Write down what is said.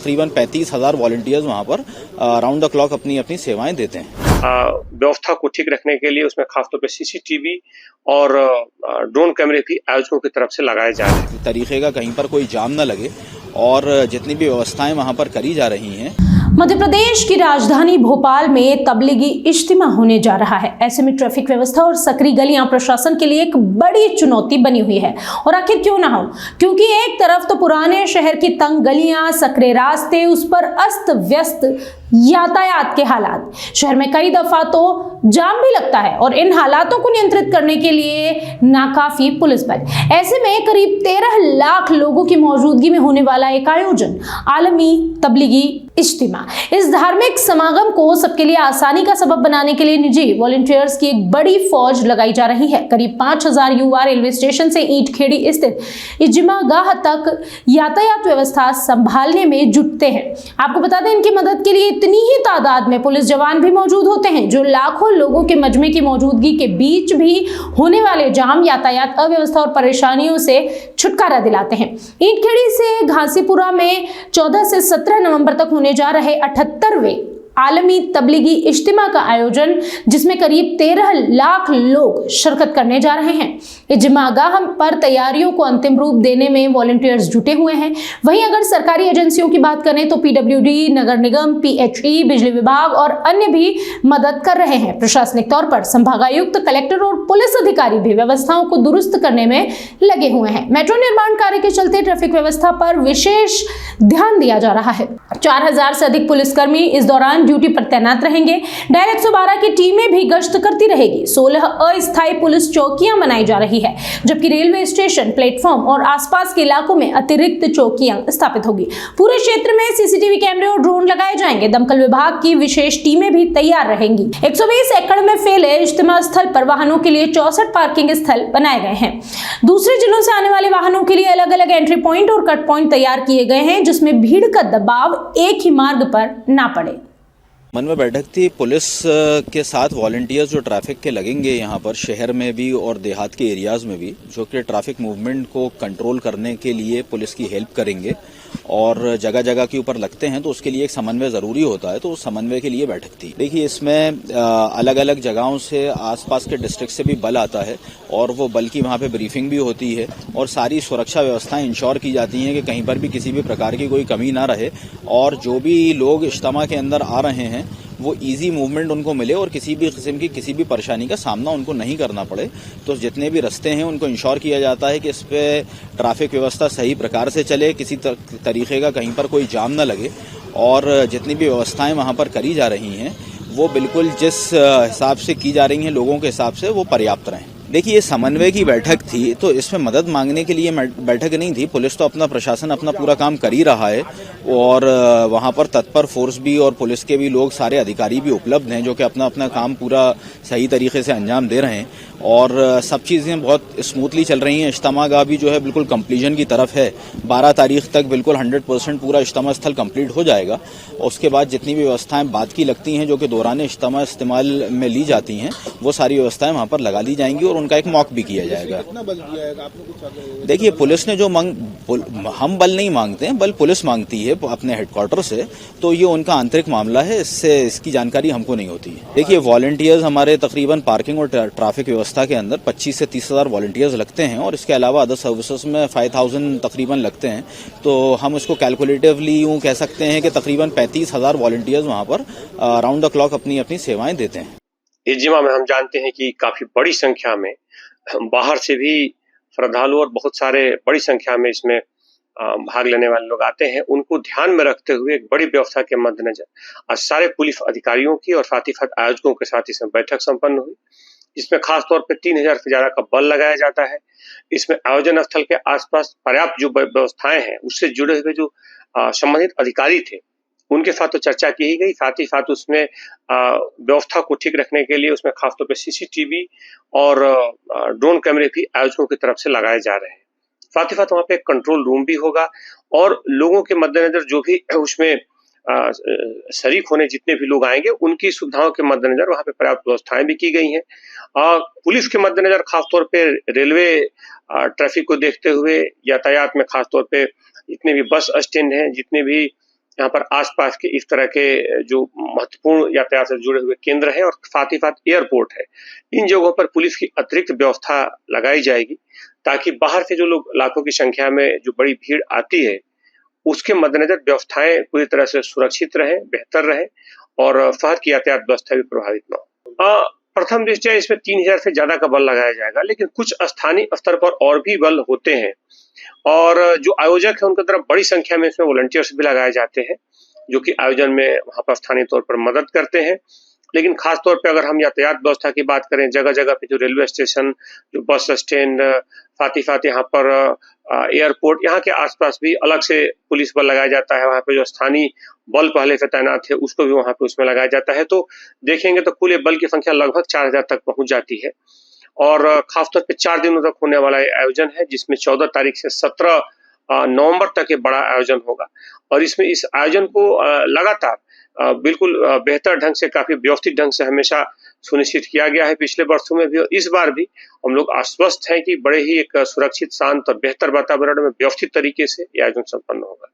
तकरीबन 35,000 वॉलंटियर्स वहाँ पर राउंड द क्लॉक अपनी अपनी सेवाएं देते हैं। व्यवस्था को ठीक रखने के लिए उसमें खासतौर पे सीसीटीवी और ड्रोन कैमरे भी आयोजकों की तरफ से लगाए जा रहे हैं। तरीके का कहीं पर कोई जाम न लगे और जितनी भी व्यवस्थाएं वहाँ पर करी जा रही हैं। मध्य प्रदेश की राजधानी भोपाल में तबलीगी इज्तिमा होने जा रहा है। ऐसे में ट्रैफिक व्यवस्था और सकरी गलियां प्रशासन के लिए एक बड़ी चुनौती बनी हुई है। और आखिर क्यों ना हो, क्योंकि एक तरफ तो पुराने शहर की तंग गलियां, सकरे रास्ते, उस पर अस्त व्यस्त यातायात के हालात, शहर में कई दफा तो जाम भी लगता है और इन हालातों को नियंत्रित करने के लिए नाकाफी पुलिस बल। ऐसे में करीब 13 लाख लोगों की मौजूदगी में होने वाला एक आयोजन, आलमी तबलीगी इज्तिमा, इस धार्मिक समागम को सबके लिए आसानी का सबब बनाने के लिए निजी वॉलंटियर्स की एक बड़ी फौज लगाई जा रही है। करीब 5,000 युवा रेलवे स्टेशन से ईंट खेड़ी स्थित इज्तिमा गाह तक यातायात व्यवस्था संभालने में जुटते हैं। आपको बता दें, इनकी मदद के लिए इतनी ही तादाद में पुलिस जवान भी मौजूद होते हैं, जो लाखों लोगों के मजमे की मौजूदगी के बीच भी होने वाले जाम, यातायात अव्यवस्था और परेशानियों से छुटकारा दिलाते हैं। ईंट खेड़ी से घासीपुरा में 14 से 17 नवंबर तक होने जा रहे 78वें आलमी तबलीगी इज्तिमा का आयोजन, जिसमें करीब 13 लाख लोग शिरकत करने जा रहे हैं। इज्तिमा गाह पर तैयारियों को अंतिम रूप देने में वॉलंटियर्स जुटे हुए हैं। वहीं अगर सरकारी एजेंसियों की बात करें तो पीडब्ल्यूडी, नगर निगम, पीएचई, बिजली विभाग और अन्य भी मदद कर रहे हैं। प्रशासनिक तौर पर संभागायुक्त, कलेक्टर और पुलिस अधिकारी भी व्यवस्थाओं को दुरुस्त करने में लगे हुए हैं। मेट्रो निर्माण कार्य के चलते ट्रैफिक व्यवस्था पर विशेष ध्यान दिया जा रहा है। 4,000 से अधिक पुलिसकर्मी इस दौरान ड्यूटी पर तैनात रहेंगे। डायल 112 की टीमें भी गश्त करती रहेगी। 16 अस्थायी पुलिस चौकियां बनाई जा रही है, जबकि रेलवे स्टेशन, प्लेटफॉर्म और आसपास के इलाकों में अतिरिक्त चौकियां स्थापित होगी। पूरे क्षेत्र में सीसीटीवी कैमरे और ड्रोन लगाए जाएंगे। दमकल विभाग की विशेष टीमें भी तैयार रहेंगी। 120 एकड़ में फैले इज्तिमा स्थल पर वाहनों के लिए 64 पार्किंग स्थल बनाए गए हैं। दूसरे जिलों से आने वाले वाहनों के लिए अलग अलग एंट्री पॉइंट और कट पॉइंट तैयार किए गए हैं, जिसमें भीड़ का दबाव एक ही मार्ग पर ना पड़े। मन में बैठक थी पुलिस के साथ वॉलंटियर्स जो ट्रैफिक के लगेंगे यहाँ पर शहर में भी और देहात के एरियाज में भी, जो कि ट्रैफिक मूवमेंट को कंट्रोल करने के लिए पुलिस की हेल्प करेंगे और जगह जगह के ऊपर लगते हैं, तो उसके लिए एक समन्वय ज़रूरी होता है। तो उस समन्वय के लिए बैठक थी। देखिए, इसमें अलग अलग जगहों से, आसपास के डिस्ट्रिक्ट से भी बल आता है और वो बल की वहाँ पे ब्रीफिंग भी होती है और सारी सुरक्षा व्यवस्थाएं इंश्योर की जाती हैं कि कहीं पर भी किसी भी प्रकार की कोई कमी ना रहे और जो भी लोग इज्तिमा के अंदर आ रहे हैं वो इजी मूवमेंट उनको मिले और किसी भी किस्म की किसी भी परेशानी का सामना उनको नहीं करना पड़े। तो जितने भी रास्ते हैं उनको इंश्योर किया जाता है कि इस पे ट्रैफिक व्यवस्था सही प्रकार से चले, किसी तरीके का कहीं पर कोई जाम न लगे और जितनी भी व्यवस्थाएं वहाँ पर करी जा रही हैं वो बिल्कुल जिस हिसाब से की जा रही हैं लोगों के हिसाब से वो पर्याप्त रहें। देखिए, ये समन्वय की बैठक थी, तो इसमें मदद मांगने के लिए बैठक नहीं थी। पुलिस तो अपना, प्रशासन अपना पूरा काम कर ही रहा है और वहाँ पर तत्पर फोर्स भी और पुलिस के भी लोग, सारे अधिकारी भी उपलब्ध हैं जो कि अपना अपना काम पूरा सही तरीके से अंजाम दे रहे हैं और सब चीज़ें बहुत स्मूथली चल रही हैं। इज्तिमा गाह भी जो है बिल्कुल कंप्लीशन की तरफ है। 12 तारीख तक बिल्कुल 100% पूरा इज्तिमा स्थल कंप्लीट हो जाएगा। उसके बाद जितनी भी व्यवस्थाएं बाद की लगती हैं जो कि दौरान इज्तिमा इस्तेमाल में ली जाती हैं, वो सारी व्यवस्थाएं वहाँ पर लगा ली जाएंगी और उनका एक मॉक भी किया जाएगा। देखिए, पुलिस ने जो हम बल नहीं मांगते हैं, बल पुलिस मांगती है अपने हेडक्वार्टर से, तो ये उनका आंतरिक मामला है, इसकी जानकारी हमको नहीं होती है। देखिए, वॉलंटियर्स हमारे तकरीबन पार्किंग और ट्रैफिक व्यवस्था के अंदर 25 से 30,000 वॉलंटियर्स लगते हैं और इसके अलावा अदर सर्विसेज में 5,000 तकरीबन लगते हैं। तो हम इसको कैलकुलेटिवली यूँ कह सकते हैं कि तकरीबन 35,000 वॉलंटियर्स वहाँ पर राउंड द क्लॉक अपनी अपनी सेवाएं देते हैं। इज्तिमा में हम जानते हैं कि काफी बड़ी संख्या में बाहर से भी श्रद्धालु और बहुत सारे बड़ी संख्या में इसमें भाग लेने वाले लोग आते हैं। उनको ध्यान में रखते हुए एक बड़ी व्यवस्था के मद्देनजर आज सारे पुलिस अधिकारियों की और साथ ही साथ आयोजकों के साथ इसमें बैठक संपन्न हुई, जिसमें खास तौर पे 3,000 से ज्यादा का बल लगाया जाता है। इसमें आयोजन स्थल के आसपास पर्याप्त जो व्यवस्थाएं हैं उससे जुड़े हुए जो संबंधित अधिकारी थे उनके साथ तो चर्चा की ही गई। साथ ही साथ उसमें व्यवस्था को ठीक रखने के लिए उसमें खासतौर पे सीसीटीवी और ड्रोन कैमरे भी आयोजकों की तरफ से लगाए जा रहे हैं। साथ ही साथ वहाँ पे एक कंट्रोल रूम भी होगा और लोगों के मद्देनजर जो भी उसमें शरीक होने जितने भी लोग आएंगे उनकी सुविधाओं के मद्देनजर वहाँ पे पर्याप्त व्यवस्थाएं भी की गई हैं। पुलिस के मद्देनजर खासतौर पे रेलवे ट्रैफिक को देखते हुए यातायात में खासतौर पे जितने भी बस स्टैंड हैं, जितने भी यहाँ पर आसपास के इस तरह के जो महत्वपूर्ण यातायात से जुड़े हुए केंद्र हैं और साथ ही साथ एयरपोर्ट है, इन जगहों पर पुलिस की अतिरिक्त व्यवस्था लगाई जाएगी ताकि बाहर से जो लोग लाखों की संख्या में जो बड़ी भीड़ आती है, उसके मद्देनजर व्यवस्थाएं पूरी तरह से सुरक्षित रहें, बेहतर रहें और शहर की यातायात व्यवस्था भी प्रभावित न हो। प्रथम दृष्टया इसमें 3000 से ज्यादा का बल लगाया जाएगा, लेकिन कुछ स्थानीय स्तर पर और भी बल होते हैं और जो आयोजक है उनकी तरफ बड़ी संख्या में इसमें वॉलंटियर्स भी लगाए जाते हैं, जो कि आयोजन में वहां पर स्थानीय तौर पर मदद करते हैं। लेकिन खास तौर पे अगर हम यातायात व्यवस्था की बात करें, जगह-जगह पे जो रेलवे स्टेशन, जो बस स्टैंड, साथ ही साथ यहाँ पर एयरपोर्ट, यहाँ के आसपास भी अलग से पुलिस बल लगाया जाता है। वहाँ पे जो स्थानीय बल पहले से तैनात है, उसको भी वहाँ पे उसमें लगाया जाता है। तो देखेंगे तो कुल ये बल की संख्या लगभग 4000 तक पहुंच जाती है और खासतौर पे 4 दिनों तक होने वाला ये आयोजन है, जिसमें 14 तारीख से 17 नवंबर तक ये बड़ा आयोजन होगा और इसमें इस आयोजन को लगातार बिल्कुल बेहतर ढंग से, काफी व्यवस्थित ढंग से हमेशा सुनिश्चित किया गया है पिछले वर्षों में भी, और इस बार भी हम लोग आश्वस्त हैं कि बड़े ही एक सुरक्षित, शांत और बेहतर वातावरण में व्यवस्थित तरीके से ये आयोजन संपन्न होगा।